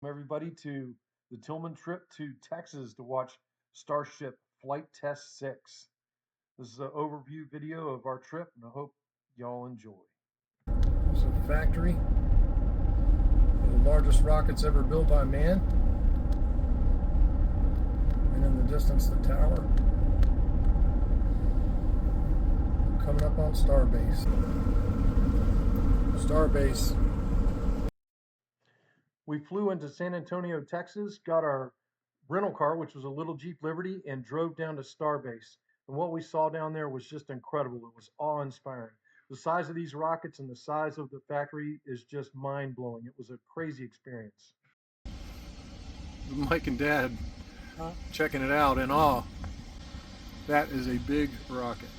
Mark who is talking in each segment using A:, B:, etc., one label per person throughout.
A: Everybody to the Tillman trip to Texas to watch Starship Flight Test 6. This is an overview video of our trip, and I hope y'all enjoy.
B: This is a factory, the largest rockets ever built by man, and in the distance the tower. Coming up on Starbase. Starbase.
A: We flew into San Antonio, Texas, got our rental car, which was a little Jeep Liberty, and drove down to Starbase. And what we saw down there was just incredible. It was awe-inspiring. The size of these rockets and the size of the factory is just mind-blowing. It was a crazy experience.
B: Mike and Dad checking it out in awe. That is a big rocket.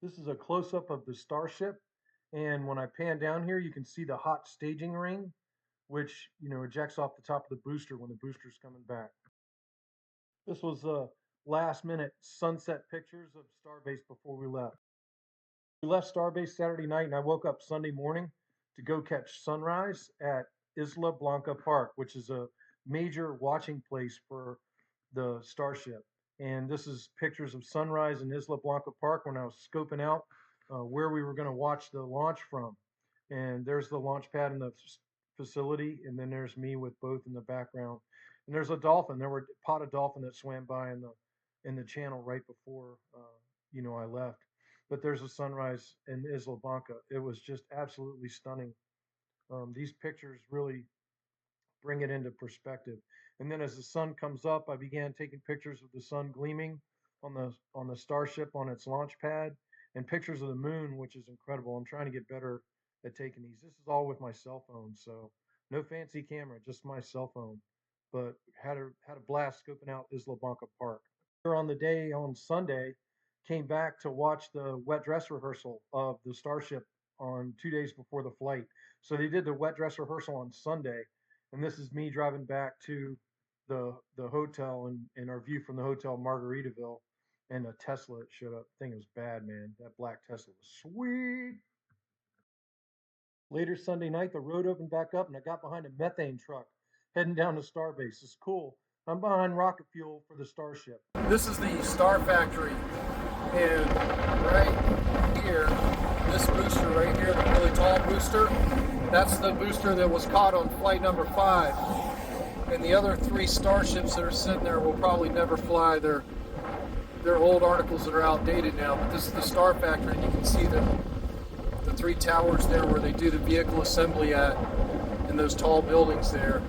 A: This is a close-up of the Starship, and when I pan down here, you can see the hot staging ring, which ejects off the top of the booster when the booster's coming back. This was last-minute sunset pictures of Starbase before we left. We left Starbase Saturday night, and I woke up Sunday morning to go catch sunrise at Isla Blanca Park, which is a major watching place for the Starship. And this is pictures of sunrise in Isla Blanca Park when I was scoping out where we were going to watch the launch from. And there's the launch pad in the facility, and then there's me with both in the background. And there's a dolphin. There were a pot of dolphin that swam by in the channel right before I left. But there's a sunrise in Isla Blanca. It was just absolutely stunning. These pictures really bring it into perspective. And then as the sun comes up, I began taking pictures of the sun gleaming on the Starship on its launch pad, and pictures of the moon, which is incredible. I'm trying to get better at taking these. This is all with my cell phone, so no fancy camera, just my cell phone. But had a blast scoping out Isla Blanca Park. Here on the day on Sunday, came back to watch the wet dress rehearsal of the Starship on 2 days before the flight. So they did the wet dress rehearsal on Sunday, and this is me driving back to the hotel and our view from the hotel Margaritaville, and a Tesla that showed up. Thing was bad, man. That black Tesla was sweet. Later Sunday night, the road opened back up, and I got behind a methane truck heading down to Starbase. It's cool. I'm behind rocket fuel for the Starship.
B: This is the Star Factory, and right here, this booster right here, the really tall booster, that's the booster that was caught on flight number 5. And the other 3 Starships that are sitting there will probably never fly. They're old articles that are outdated now, but this is the Star Factory, and you can see the 3 towers there where they do the vehicle assembly at, in those tall buildings there.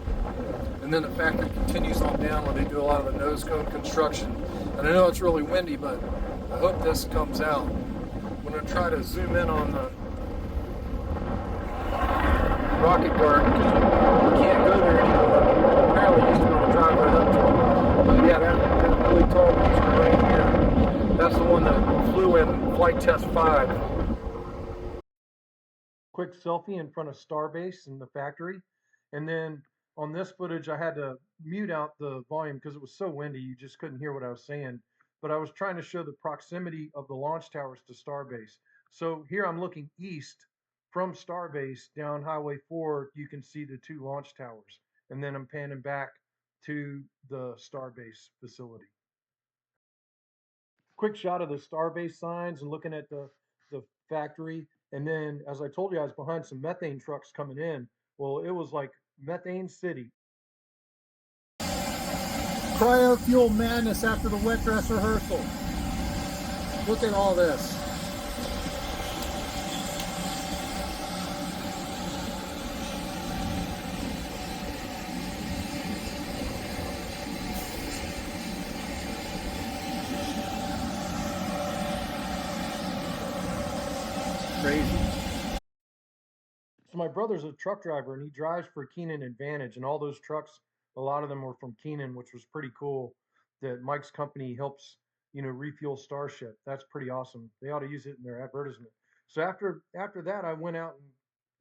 B: And then the factory continues on down where they do a lot of the nose cone construction. And I know it's really windy, but I hope this comes out. I'm going to try to zoom in on the rocket garden because you can't go there anymore. Apparently used to be able to drive right up to it. But yeah, that really tall booster right here, that's the one that flew in Flight Test 5.
A: Quick selfie in front of Starbase in the factory. And then on this footage, I had to mute out the volume because it was so windy, you just couldn't hear what I was saying. But I was trying to show the proximity of the launch towers to Starbase. So here I'm looking east from Starbase down Highway 4. You can see the 2 launch towers. And then I'm panning back to the Starbase facility. Quick shot of the Starbase signs and looking at the factory. And then, as I told you, I was behind some methane trucks coming in. Well, it was like Methane City.
B: Cryo fuel madness after the wet dress rehearsal. Look at all this. Crazy.
A: So my brother's a truck driver, and he drives for Keenan Advantage, and all those trucks, a lot of them were from Keenan, which was pretty cool. That Mike's company helps, refuel Starship. That's pretty awesome. They ought to use it in their advertisement. So after that, I went out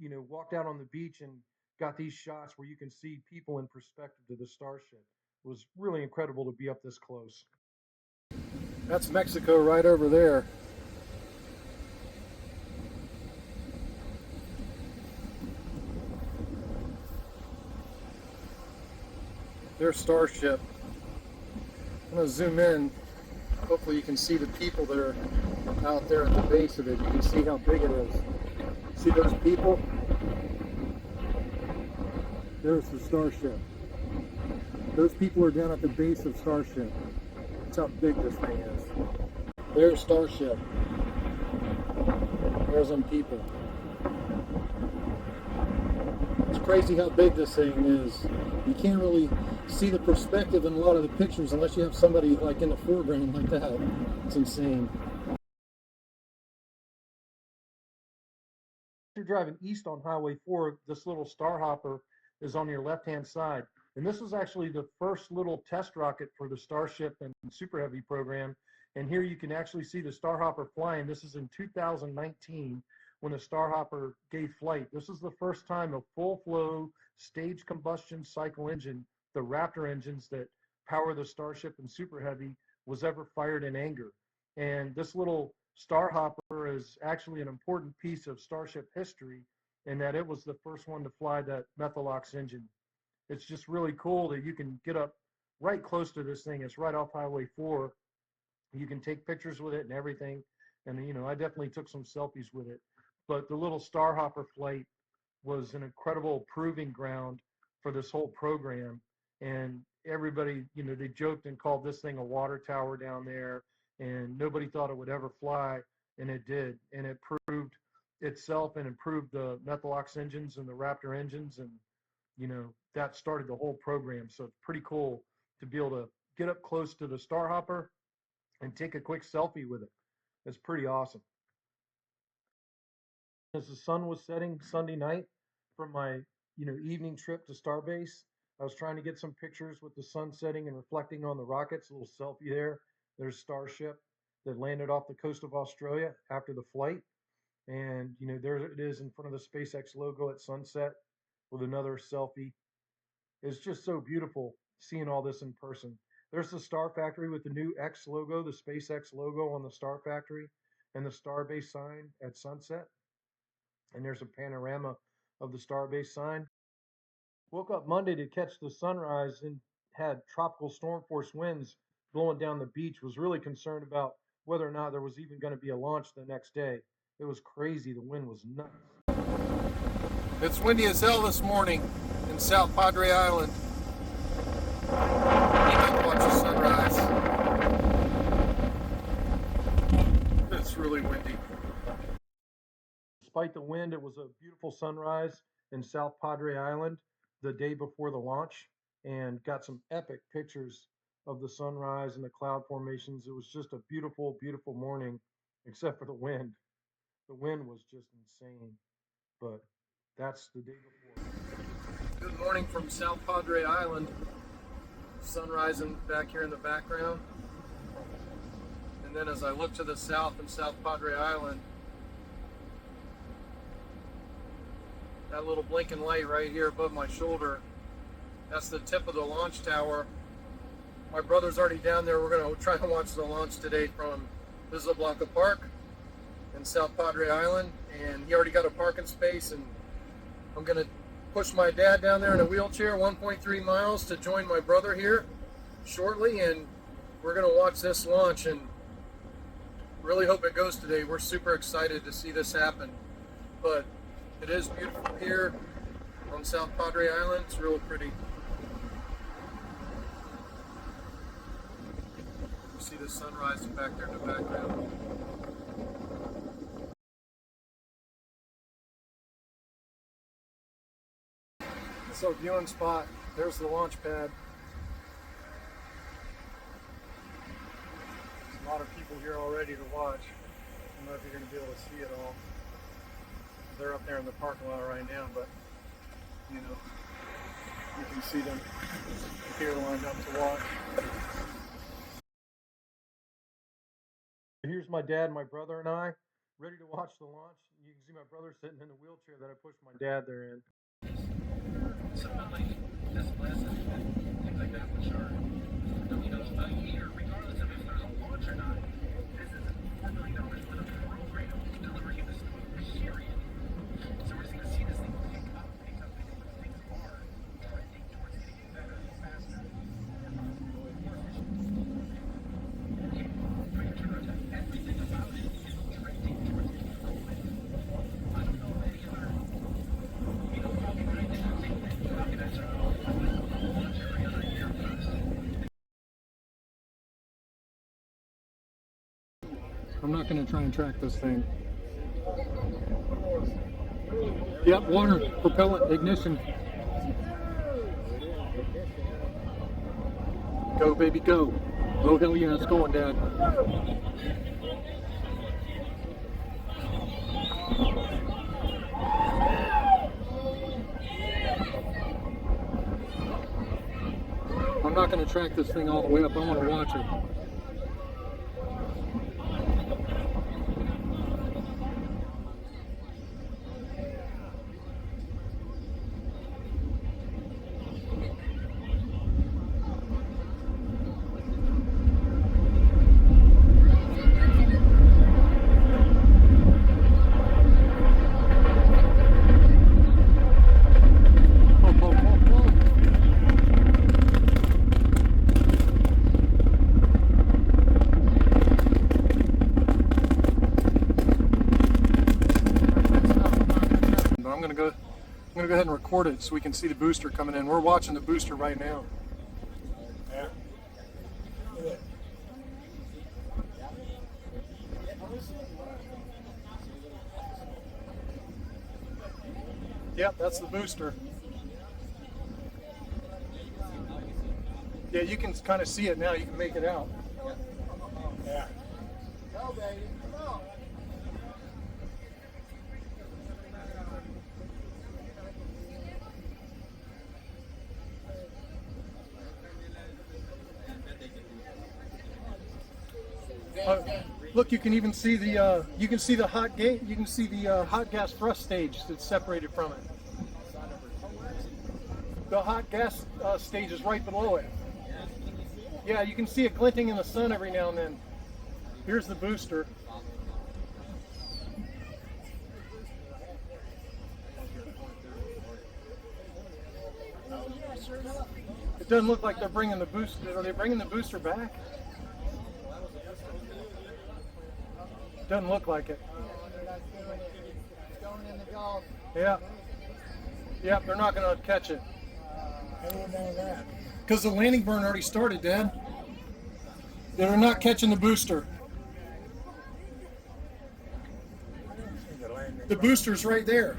A: and walked out on the beach and got these shots where you can see people in perspective to the Starship. It was really incredible to be up this close.
B: That's Mexico right over there. their Starship. I'm going to zoom in. Hopefully you can see the people that are out there at the base of it. You can see how big it is. See those people? There's the Starship. Those people are down at the base of Starship. That's how big this thing is. There's Starship. There's them people. It's crazy how big this thing is. You can't really see the perspective in a lot of the pictures unless you have somebody like in the foreground like that. It's insane.
A: You're driving east on Highway 4, this little Starhopper is on your left-hand side. And this was actually the first little test rocket for the Starship and Super Heavy program. And here you can actually see the Starhopper flying. This is in 2019 when the Starhopper gave flight. This is the first time a full-flow staged combustion cycle engine, the Raptor engines that power the Starship and Super Heavy, was ever fired in anger. And this little Starhopper is actually an important piece of Starship history in that it was the first one to fly that Methalox engine. It's just really cool that you can get up right close to this thing. It's right off Highway 4. You can take pictures with it and everything. And, you know, I definitely took some selfies with it. But the little Starhopper flight was an incredible proving ground for this whole program. And everybody, you know, they joked and called this thing a water tower down there. And nobody thought it would ever fly. And it did. And it proved itself and improved the Methalox engines and the Raptor engines. And, you know, that started the whole program. So it's pretty cool to be able to get up close to the Starhopper and take a quick selfie with it. It's pretty awesome. As the sun was setting Sunday night from my, you know, evening trip to Starbase, I was trying to get some pictures with the sun setting and reflecting on the rockets. A little selfie there. There's Starship that landed off the coast of Australia after the flight. And, you know, there it is in front of the SpaceX logo at sunset with another selfie. It's just so beautiful seeing all this in person. There's the Star Factory with the new X logo, the SpaceX logo on the Star Factory, and the Starbase sign at sunset. And there's a panorama of the Starbase sign. Woke up Monday to catch the sunrise and had tropical storm force winds blowing down the beach. Was really concerned about whether or not there was even going to be a launch the next day. It was crazy. The wind was nuts.
B: It's windy as hell this morning in South Padre Island. Watch the sunrise. It's really windy.
A: Despite the wind, it was a beautiful sunrise in South Padre Island the day before the launch, and got some epic pictures of the sunrise and the cloud formations. It was just a beautiful, beautiful morning, except for the wind. The wind was just insane, but that's the day before.
B: Good morning from South Padre Island. Sun rising back here in the background. And then as I look to the south in South Padre Island, that little blinking light right here above my shoulder, that's the tip of the launch tower. My brother's already down there. We're going to try and watch the launch today from Isla Blanca Park in South Padre Island. And he already got a parking space, and I'm going to push my dad down there in a wheelchair 1.3 miles to join my brother here shortly, and we're going to watch this launch and really hope it goes today. We're super excited to see this happen, but it is beautiful here on South Padre Island. It's really pretty. You see the sun rising back there in the background. So viewing spot, there's the launch pad. There's a lot of people here already to watch. I don't know if you're going to be able to see it all. They're up there in the parking lot right now, but you know, you can see them here lined up to watch.
A: Here's my dad, my brother, and I ready to watch the launch. You can see my brother sitting in the wheelchair that I pushed my dad there in.
C: Something like this glasses and things like that, which are, you know, a year, regardless of if there's a launch or not. This is $4 million for the program delivering this period. So we're just going to see this thing pick up things apart. I think towards getting better and faster.
B: I'm not going to try and track this thing. Yep, water, propellant, ignition. Go, baby, go. Oh, hell yeah, it's going, Dad. I'm not going to track this thing all the way up. I want to watch it. I'm gonna go ahead and record it so we can see the booster coming in. We're watching the booster right now.
D: Yeah.
B: Yep, that's the booster. Yeah, you can kind of see it now. You can make it out.
D: Yeah.
B: Go, baby. Come on. Look, you can even see the hot gate. You can see the hot gas thrust stage that's separated from it. The hot gas stage is right below it. Yeah, you can see it glinting in the sun every now and then. Here's the booster. It doesn't look like they're bringing the booster. Are they bringing the booster back? Doesn't look like it. Yeah. Yep, they're not going to catch it.
D: How do you know that?
B: Because the landing burn already started, Dad. They're not catching the booster. The booster's right there.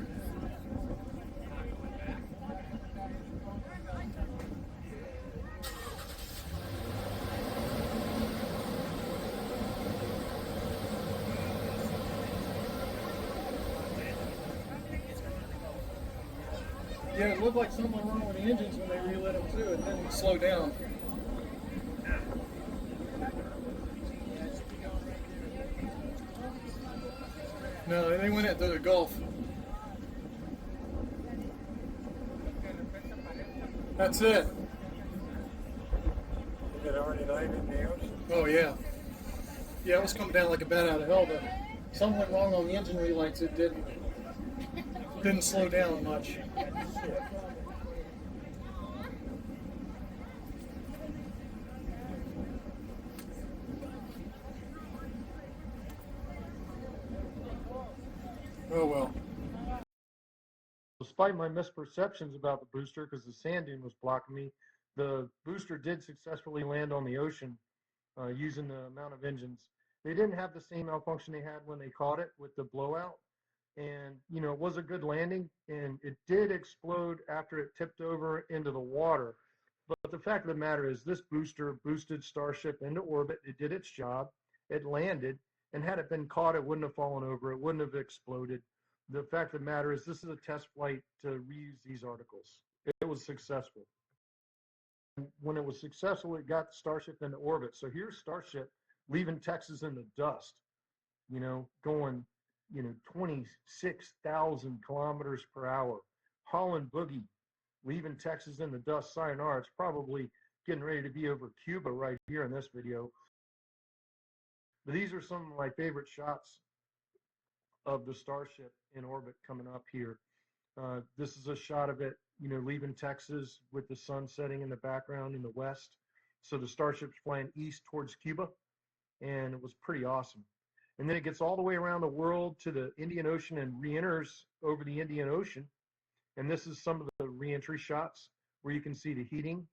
B: Yeah, it looked like something went wrong with the engines when they relit them too. It didn't slow down. No, they went into the Gulf. That's it.
D: Is it already landed in the ocean?
B: Oh yeah. Yeah, it was coming down like a bat out of hell, but something went wrong on the engine relights. It didn't slow down much. Oh well.
A: Despite my misperceptions about the booster, because the sand dune was blocking me, the booster did successfully land on the ocean using the amount of engines. They didn't have the same malfunction they had when they caught it with the blowout. And, you know, it was a good landing, and it did explode after it tipped over into the water. But the fact of the matter is this booster boosted Starship into orbit. It did its job. It landed. And had it been caught, it wouldn't have fallen over. It wouldn't have exploded. The fact of the matter is this is a test flight to reuse these articles. It was successful. And when it was successful, it got Starship into orbit. So here's Starship leaving Texas in the dust, you know, going, 26,000 kilometers per hour. Holland Boogie leaving Texas in the dust. Sayonara. It's probably getting ready to be over Cuba right here in this video. But these are some of my favorite shots of the Starship in orbit coming up here. This is a shot of it, leaving Texas with the sun setting in the background in the west. So the Starship's flying east towards Cuba, and it was pretty awesome. And then it gets all the way around the world to the Indian Ocean and re-enters over the Indian Ocean. And this is some of the re-entry shots where you can see the heating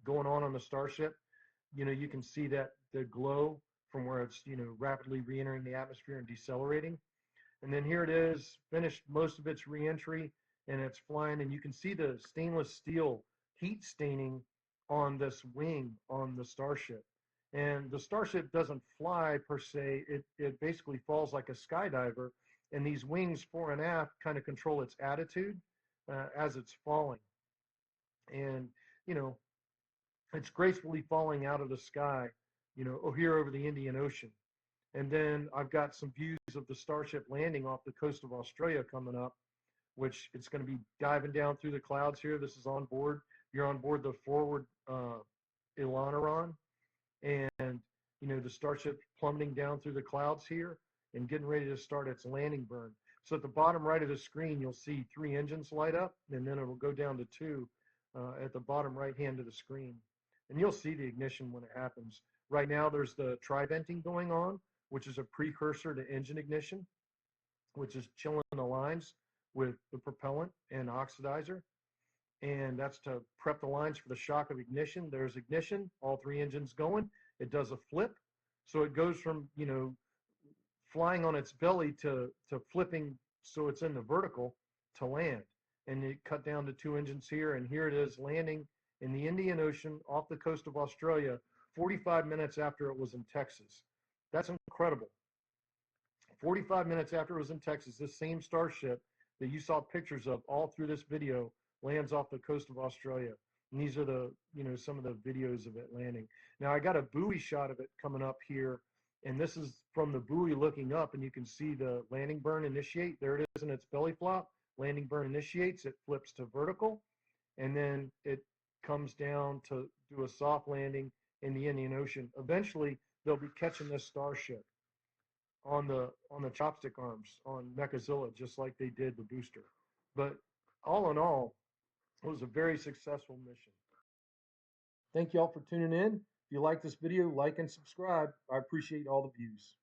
A: going on the Starship. You can see that the glow from where it's, rapidly re-entering the atmosphere and decelerating. And then here it is, finished most of its reentry, and it's flying. And you can see the stainless steel heat staining on this wing on the Starship. And the Starship doesn't fly per se, it basically falls like a skydiver. And these wings, fore and aft, kind of control its attitude as it's falling. And, you know, it's gracefully falling out of the sky, here over the Indian Ocean. And then I've got some views of the Starship landing off the coast of Australia coming up, which it's going to be diving down through the clouds here. This is on board. You're on board the forward Elanoron, and the Starship plummeting down through the clouds here and getting ready to start its landing burn. So at the bottom right of the screen, you'll see 3 engines light up, and then it will go down to 2 at the bottom right hand of the screen. And you'll see the ignition when it happens. Right now, there's the tri-venting going on, which is a precursor to engine ignition, which is chilling the lines with the propellant and oxidizer. And that's to prep the lines for the shock of ignition. There's ignition, all 3 engines going. It does a flip. So it goes from, flying on its belly to flipping so it's in the vertical to land. And it cut down to 2 engines here, and here it is landing in the Indian Ocean off the coast of Australia 45 minutes after it was in Texas. That's incredible. 45 minutes after it was in Texas, this same Starship that you saw pictures of all through this video lands off the coast of Australia. And these are the, some of the videos of it landing. Now I got a buoy shot of it coming up here, and this is from the buoy looking up, and you can see the landing burn initiate. There it is in its belly flop. Landing burn initiates, it flips to vertical, and then it comes down to do a soft landing in the Indian Ocean. Eventually, they'll be catching this Starship on the chopstick arms on Mechazilla, just like they did the booster. But all in all, it was a very successful mission. Thank you all for tuning in. If you like this video, like and subscribe. I appreciate all the views.